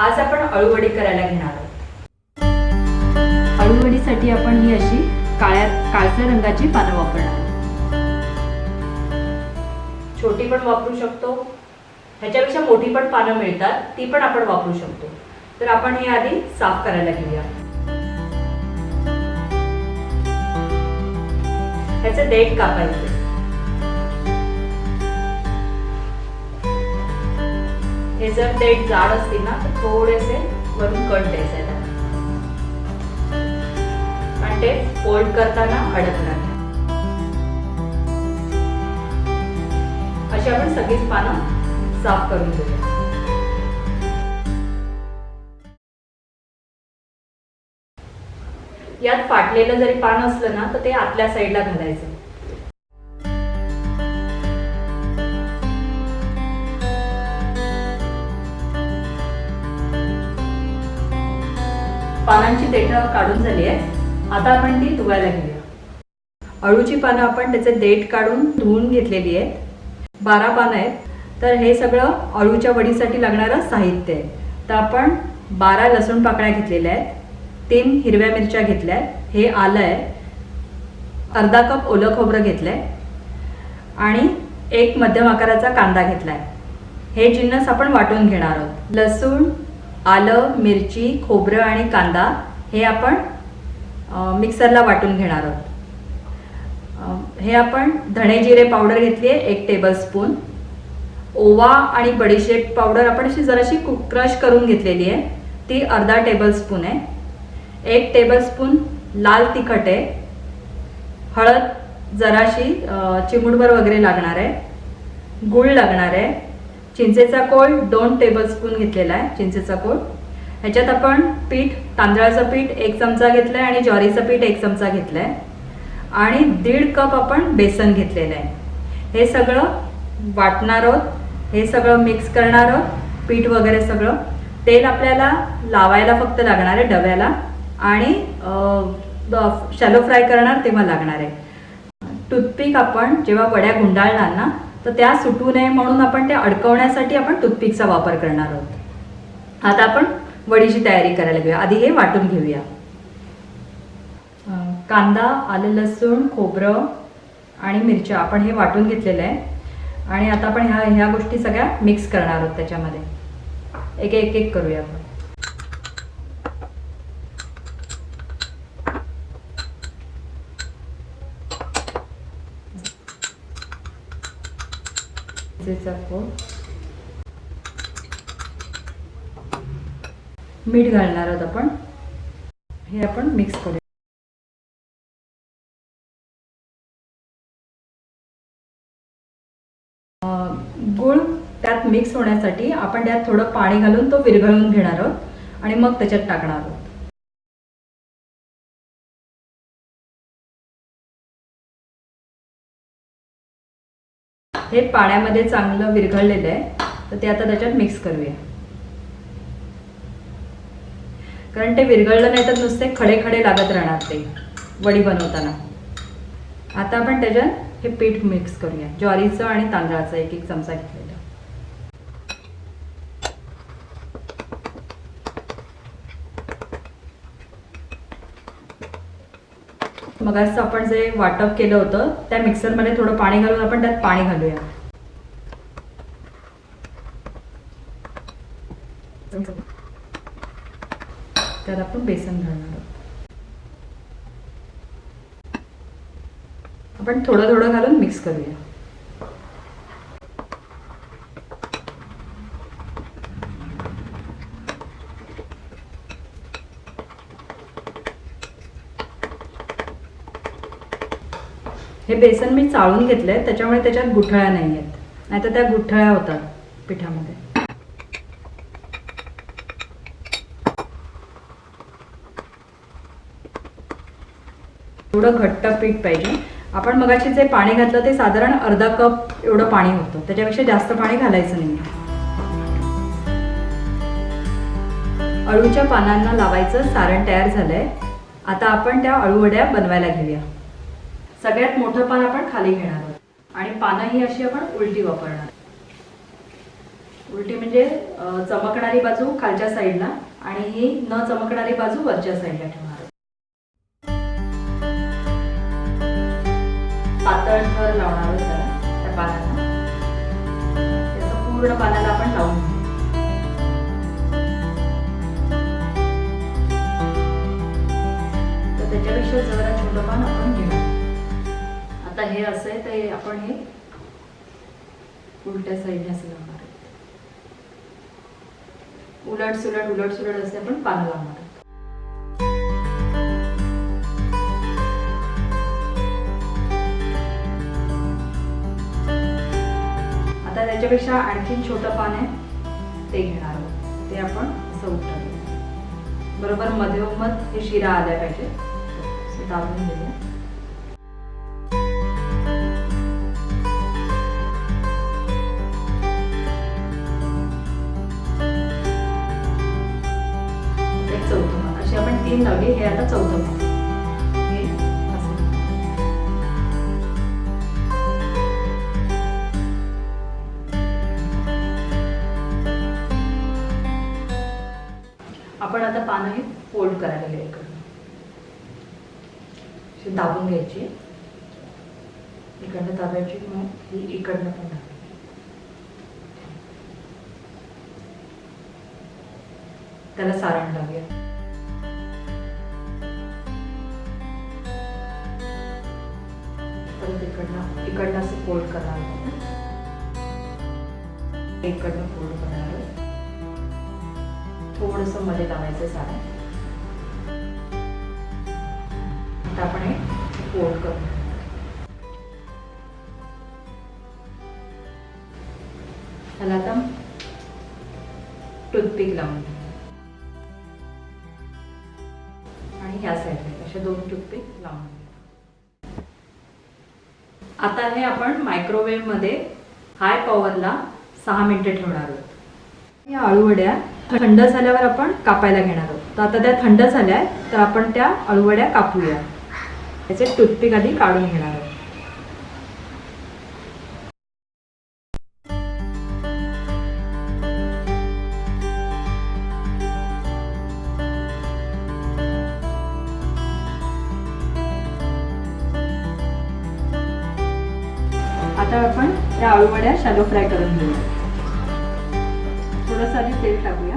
आज आपण अळूवडी करायला घेणार आहोत। अळूवडीसाठी आपण ही अशी काळसर रंगाची पानं वापरणार आहोत। छोटी पण वापरू शकतो, ह्याच्यापेक्षा मोठी पण पानं मिळतात, ती पण आपण वापरू शकतो। तर आपण हे आधी साफ करायला घेऊया। ह्याचे देठ कापायचे। हे जर देठ जाड असतील ना तर थोडेसे वरून कट द्यायचे त्याला, आणि ते फोल्ड करताना अडकणार नाही। अशी आपण सगळीच पानं साफ करून घेऊया। यात फाटलेलं जरी पान असलं ना तर ते आतल्या साईडला घालायचं। पानांची देठं काढून झाली आहे, आता आपण ती धुवायला घेऊया। अळूची पानं आपण त्याचे देठ काढून धुवून घेतलेली आहेत। 12 पानं आहेत। तर हे सगळं अळूच्या वडीसाठी लागणारं साहित्य आहे। तर आपण 12 लसूण पाकळ्या घेतलेल्या आहेत, 3 हिरव्या मिरच्या घेतल्या आहेत, हे आलं आहे, अर्धा कप ओलं खोबरं घेतलंय आणि एक मध्यम आकाराचा कांदा घेतलाय। हे जिन्नस आपण वाटून घेणार आहोत। लसूण, आलं, मिरची, खोबरं आणि कांदा हे आपण मिक्सरला वाटून घेणार आहोत। हे आपण धणे जिरे पावडर घेतली आहे 1 टेबलस्पून। ओवा आणि बडीशेप पावडर आपण अशी जराशी क्रश करून घेतलेली आहे, ती अर्धा टेबलस्पून आहे। 1 टेबलस्पून लाल तिखट आहे। हळद जराशी चिमूटभर वगैरे लागणार आहे। गूळ लागणार आहे। चिंचेचा कोळ 2 टेबलस्पून घेतलेला आहे चिंचेचा कोळ। ह्याच्यात आपण पीठ, तांदळाचं पीठ 1 चमचा घेतलंय आणि ज्वारीचं पीठ 1 चमचा घेतलंय आणि 1.5 कप आपण बेसन घेतलेलं आहे। हे सगळं वाटणार आहोत, हे सगळं मिक्स करणार आहोत, पीठ वगैरे सगळं। तेल आपल्याला लावायला फक्त लागणार आहे डब्याला, आणि शॅलो फ्राय करणार तेव्हा लागणार आहे। टूथपिक आपण जेव्हा वड्या गुंडाळणार ना तर त्या सुटू नये म्हणून आपण त्या अडकवण्यासाठी आपण टूथपिकचा वापर करणार आहोत। आता आपण वडीची तयारी करायला घेऊया। आधी हे वाटून घेऊया। कांदा, आलं, लसूण, खोबरं आणि मिरच्या आपण हे वाटून घेतलेलं आहे, आणि आता आपण ह्या गोष्टी सगळ्या मिक्स करणार आहोत त्याच्यामध्ये। एक एक करूया आपण। मीठ घालणार आहोत आपण, हे आपण मिक्स करूया। गूळ त्यात मिक्स होण्यासाठी आपण त्यात थोडं पाणी घालून तो विरघळून घेणार आहोत आणि मग त्याच्यात टाकणार आहोत। हे पाण्यामध्ये चांगलं विरघळलेलं आहे, तर ते आता त्याच्यात मिक्स करूया। कारण ते विरघळलं नाही तर नुसते खडे खडे लागत राहणार ते वडी बनवताना। आता आपण त्याच्यात हे पीठ मिक्स करूया, ज्वारीचं आणि तांदळाचं 1 चमचा घेतलेलं। मग असं आपण जे वाटप केलं होतं त्या मिक्सरमध्ये थोडं पाणी घालून आपण त्यात पाणी घालूया। त्यात आपण बेसन घालणार आहोत। आपण थोडं थोडं घालून मिक्स करूया। हे बेसन मी चाळून घेतलंय, त्याच्यामुळे त्याच्यात गुठळ्या नाही आहेत, नाहीतर त्या गुठळ्या होतात पिठामध्ये। थोडं घट्ट पीठ पाहिजे। आपण मगाशी जे पाणी घातलं ते साधारण अर्धा कप एवढं पाणी होतं, त्याच्यापेक्षा जास्त पाणी घालायचं नाही। अळूच्या पानांना लावायचं सारण तयार झालंय। आता आपण त्या अळूवड्या बनवायला घेऊया। सगळ्यात मोठं पान आपण खाली घेणार आहोत आणि पानं ही अशी आपण उलटी वापरणार। उलटी म्हणजे चमकणारी बाजू खालच्या साईडला आणि ही न चमकणारी बाजू वरच्या साईडला ठेवणार. पातळ थर लावणार आहोत जरा त्या पानाला. त्याचं पूर्ण पानाला आपण लावून घेऊ. तर त्याच्यापेक्षा जरा छोटं पान आपण घेऊ. आता हे असं आहे तर आपण हे उलट्या साईडने असं लावणार आहे. उलट सुलट असे आपण पानं लावणार आहोत. आता त्याच्यापेक्षा आणखीन छोटं पान आहे ते घेणार आहोत. ते आपण असं उलटवूया. बरोबर मधोमध हे शिरा आल्या पाहिजे. असं दाबून घेऊया. चौथं पान अशी आपण 3 लावली. हे आता चौथं पान. हे असं आपण आता पानं हे फोल्ड करायला गेले. इकडनं अशी दाबून घ्यायची. इकडनं दाबायची मग ही इकडनं पण दाबायची. त्याला सारण लावूया. परत इकडनं असं फोल्ड करणार. इकडनं फोल्ड करणार. थोडंसं मध्ये लावायचं सारण. आता आपण हे फोल्ड करू. त्याला आता टूथपिक लावून आणि ह्या साईडला अशा 2 टूथपिक लावून. आता हे आपण मायक्रोवेव्ह मध्ये हाय पॉवरला 6 मिनिटे ठेवणार आहोत. या आळूवड्या थंड झाल्यावर आपण कापायला घेणार आहोत. तर आता त्या थंड झाल्या तर आपण त्या आळूवड्या कापूया. त्याचे टूथपिक आधी काढून घेणार आहोत. आता आपण या आळूवड्या शॅलो फ्राय करून घेऊया. थोडंसं आधी तेल टाकूया.